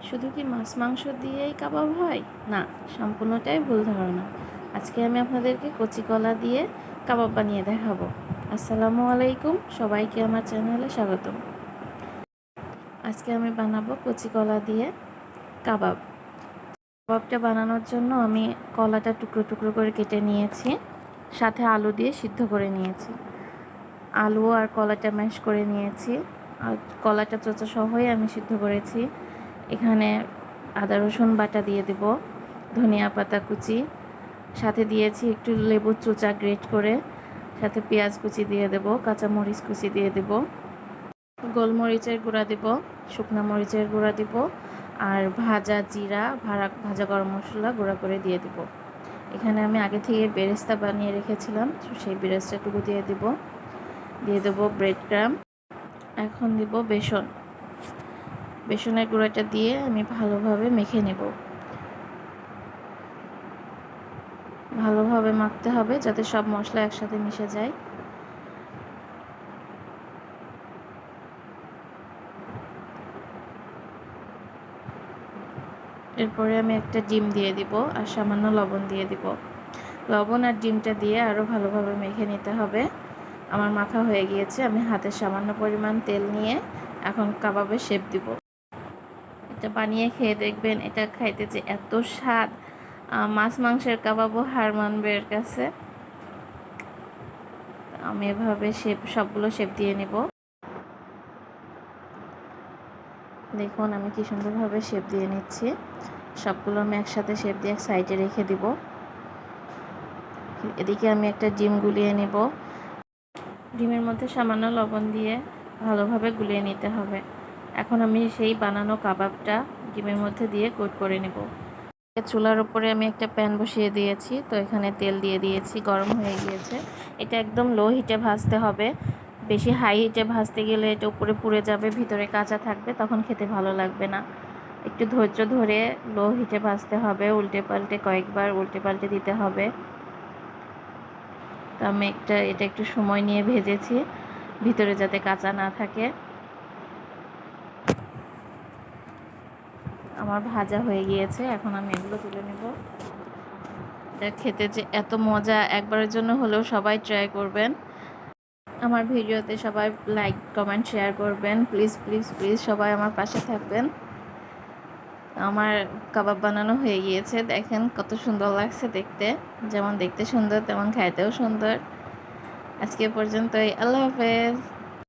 শুধু কি মাছ মাংস দিয়েই কাবাব হয়? না, সম্পূর্ণটাই ভুল ধারণা। আজকে আমি আপনাদেরকে কচি কলা দিয়ে কাবাব বানিয়ে দেখাবো। আসসালামু আলাইকুম, সবাইকে আমার চ্যানেলে স্বাগতম। আজকে আমি বানাবো কচি কলা দিয়ে কাবাব। কাবাবটা বানানোর জন্য আমি কলাটা টুকরো টুকরো করে কেটে নিয়েছি, সাথে আলু দিয়ে সিদ্ধ করে নিয়েছি। আলু আর কলাটা ম্যাশ করে নিয়েছি, আর কলাটা চোচা সহই আমি সিদ্ধ করেছি। এখানে আদা রসুন বাটা দিয়ে দেব, ধনিয়া পাতা কুচি, সাথে দিয়েছি একটু লেবুর চোচা গ্রেট করে, সাথে পেঁয়াজ কুচি দিয়ে দেব, কাঁচামরিচ কুচি দিয়ে দেব, গোলমরিচের গুঁড়া দেব, শুকনো মরিচের গুঁড়া দেব, আর ভাজা জিরা, ভাজা গরম মশলা গুঁড়া করে দিয়ে দেব। এখানে আমি আগে থেকে বেরেস্তা বানিয়ে রেখেছিলাম, সেই বেরেস্তাটুকু দিয়ে দেব ব্রেড ক্রাম। এখন দেব বেসনের গুঁড়াটা দিয়ে আমি ভালোভাবে মেখে নেব। ভালোভাবে মাখতে হবে যাতে সব মশলা একসাথে মিশে যায়। এরপরে আমি একটা ডিম দিয়ে দিব আর সামান্য লবণ দিয়ে দিব। লবণ আর ডিমটা দিয়ে আরও ভালোভাবে মেখে নিতে হবে। আমার মাখা হয়ে গিয়েছে। আমি হাতে সামান্য পরিমাণ তেল নিয়ে এখন কাবাবের শেপ দিব। এটা বানিয়ে খেয়ে দেখবেন, এটা খাইতে যে এত স্বাদ, মাছ মাংসের কাবাবও হার মানবে এর কাছে। আমি এভাবে সবগুলো শেপ দিয়ে নেব। দেখুন আমি কি সুন্দরভাবে শেপ দিয়ে নিচ্ছি। সবগুলো আমি একসাথে শেপ দিয়ে এক সাইডে রেখে দিব। এদিকে আমি একটা ডিম গুলিয়ে নেব। ডিমের মধ্যে সামান্য লবণ দিয়ে ভালোভাবে গুলিয়ে নিতে হবে। এখন আমি সেই বানানো কাবাবটা ডিমের মধ্যে দিয়ে কোট করে নেব। চুলার উপরে আমি একটা প্যান বসিয়ে দিয়েছি, তো এখানে তেল দিয়ে দিয়েছি, গরম হয়ে গিয়েছে। এটা একদম লো হিটে ভাজতে হবে। বেশি হাই হিটে ভাজতে গেলে এটা উপরে পুড়ে যাবে, ভিতরে কাঁচা থাকবে, তখন খেতে ভালো লাগবে না। একটু ধৈর্য ধরে লো হিটে ভাজতে হবে, কয়েকবার উল্টে পাল্টে দিতে হবে। তো আমি এটা একটু সময় নিয়ে ভেজেছি, ভিতরে যাতে কাঁচা না থাকে। আমার ভাজা হয়ে গিয়েছে, এখন আমি এগুলো তুলে নেব। এটা খেতে যে এত মজা, একবারের জন্য হলেও সবাই ট্রাই করবেন। আমার ভিডিওতে সবাই লাইক কমেন্ট শেয়ার করবেন, প্লিজ প্লিজ প্লিজ সবাই আমার পাশে থাকবেন। আমার কাবাব বানানো হয়ে গিয়েছে, দেখেন কত সুন্দর লাগছে দেখতে। যেমন দেখতে সুন্দর তেমন খাইতেও সুন্দর। আজকে পর্যন্তই, আল্লাহ হাফেজ।